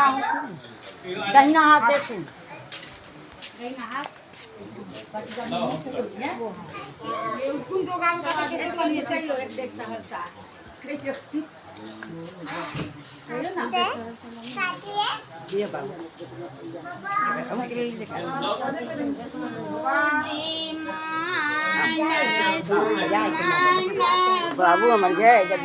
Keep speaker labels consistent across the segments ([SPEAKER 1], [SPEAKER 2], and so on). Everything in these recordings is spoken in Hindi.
[SPEAKER 1] कहीं नहाते थे बाबू हमारे गए जब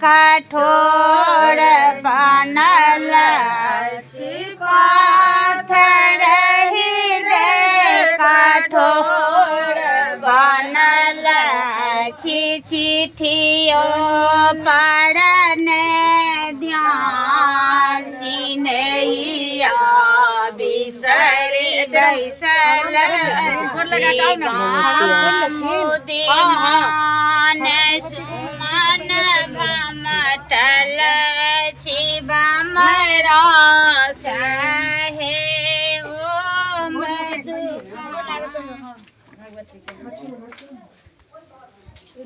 [SPEAKER 1] कठोर बनल पाथर हृदय कठोर बनल चिट्ठियों पढ़ने ध्यान सिनहिया बिसरी जैसल मुदिमान सुमन भमटल छिबमरा चाहे ओ मधु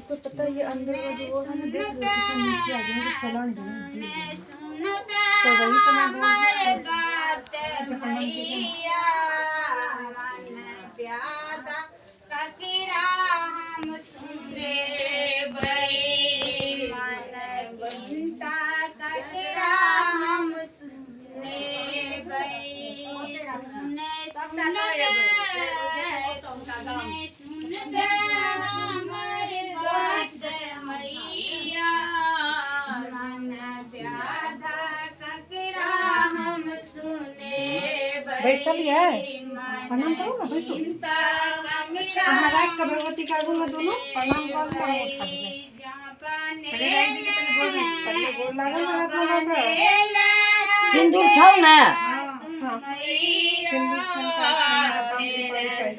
[SPEAKER 2] तो पता ये अंदर वो जो वो हम देख रहे थे नीचे आ गए चला नहीं तो वही समय वैशाली है प्रणाम करो ना वैसो हमारा भगवती का गुण दोनों प्रणाम कर पहले गोल लगा
[SPEAKER 1] सिंदूर छाओ ना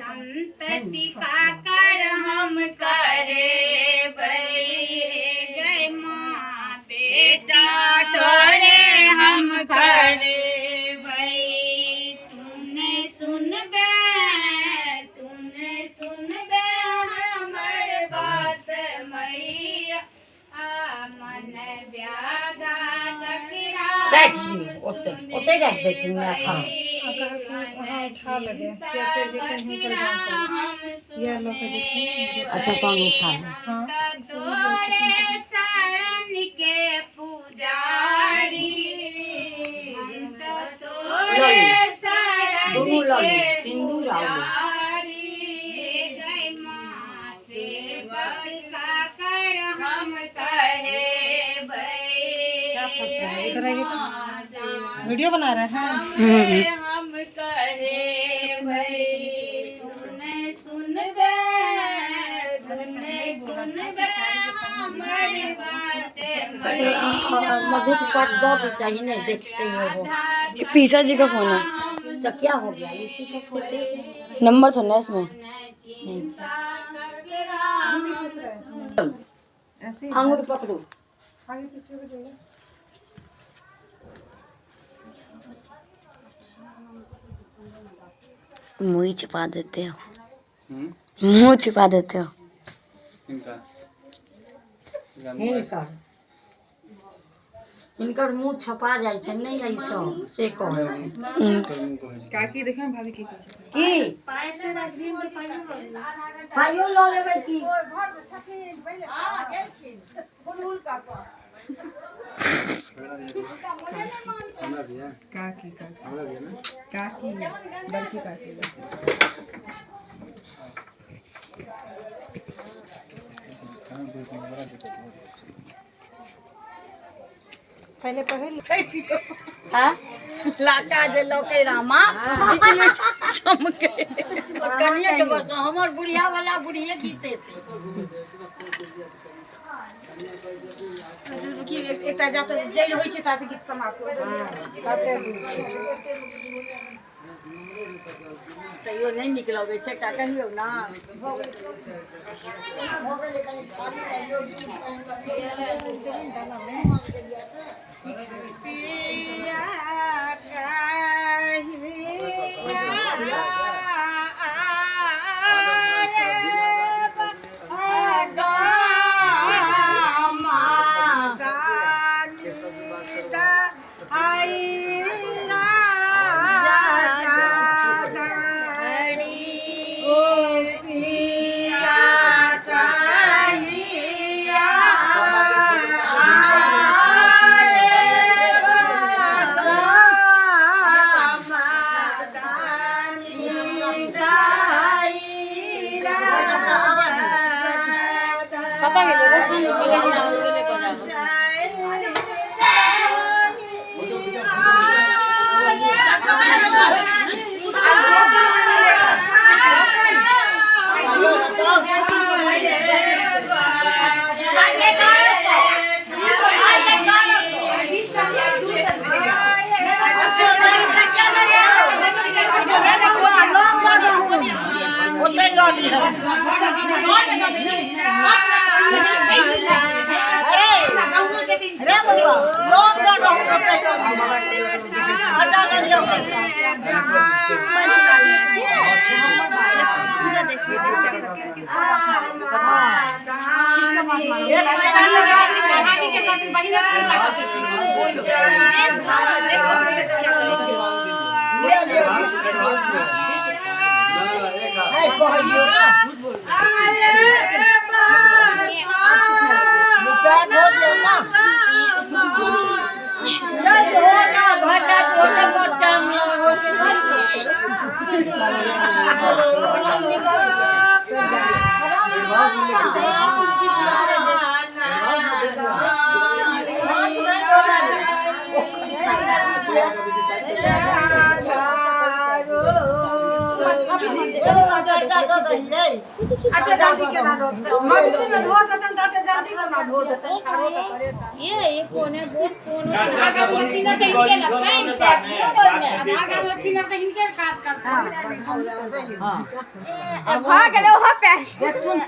[SPEAKER 2] संतति
[SPEAKER 3] खाकर हम कहे गए माँ बेटा तोरे हम करे
[SPEAKER 1] ओते रख देती हूँ मैं खा
[SPEAKER 2] उठा लगे क्या फिर लेकिन हम कर जाऊँ ये लोग देखिए
[SPEAKER 1] अच्छा कौन उठा
[SPEAKER 2] हाँ
[SPEAKER 3] शरण के पुजारी
[SPEAKER 1] दोनों लगे सिंदूर आओ
[SPEAKER 3] गई माँ से खाकर हम कहे
[SPEAKER 2] इधर आइए वीडियो बना रहे हैं
[SPEAKER 3] हम कहे भाई तूने सुन बे हमारी बातें
[SPEAKER 1] मधु से काट दो तो चाहिए नहीं देखते हो वो
[SPEAKER 4] ये पीसा जी का फोन है
[SPEAKER 1] तो क्या हो गया इसी को खोते
[SPEAKER 4] नंबर था ना इसमें
[SPEAKER 2] ऐसे
[SPEAKER 1] अंगूर पकड़ो
[SPEAKER 2] आगे पीछे हो जाएगा
[SPEAKER 4] मुँह छिपा देते हो मुँह छिपा देते हो
[SPEAKER 1] इनकर मुंह छपा जाए छै नहीं ऐसा से कहे छै
[SPEAKER 2] काकी देखे भाभी की
[SPEAKER 1] की पाइयो ल लेबै की
[SPEAKER 2] काकी काकी बड़की काकी पहले पहल
[SPEAKER 1] हाँ लाका जे लौके रामा बीच में चमके और कनिया के बस हमर बुढ़िया वाला बुढ़िया गीते
[SPEAKER 2] कि एकटा जाते जेल होई छै ताते गीत समाप्त
[SPEAKER 1] तैयो नहीं निक लगे छै का कहियो ना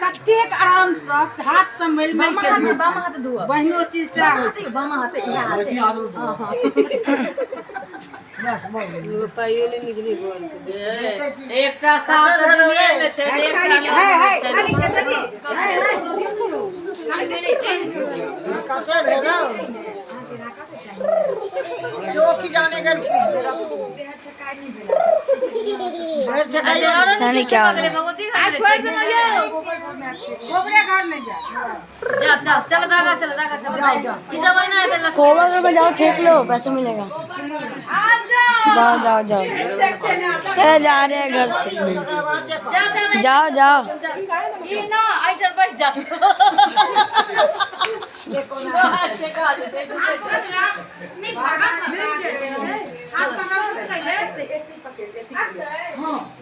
[SPEAKER 2] कतेक आराम से हाथ से मिल बढ़िया चीज से
[SPEAKER 1] एकटा साथ दुनिया में छै एकटा
[SPEAKER 2] जो की जाने कर
[SPEAKER 4] जाने क्या हो रहा है।
[SPEAKER 1] चल दागा चल इस जमाना है तो
[SPEAKER 4] कोबर में जाओ छेक लो पैसे मिलेगा। जाओ जाओ जाओ जा रहे हैं घर से जाओ जाओ
[SPEAKER 1] ये ना आइटर बस जा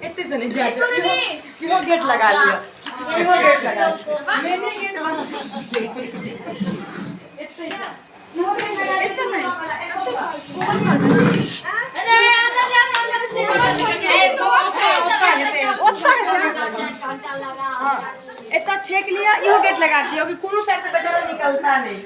[SPEAKER 2] इतने से नहीं जाते क्यों गेट लगा लिया क्यों गेट लगा मैंने गेट इतना छेक लिया यो गेट लगा दिया अभी कोनो साइड से बेचारा निकलता नहीं।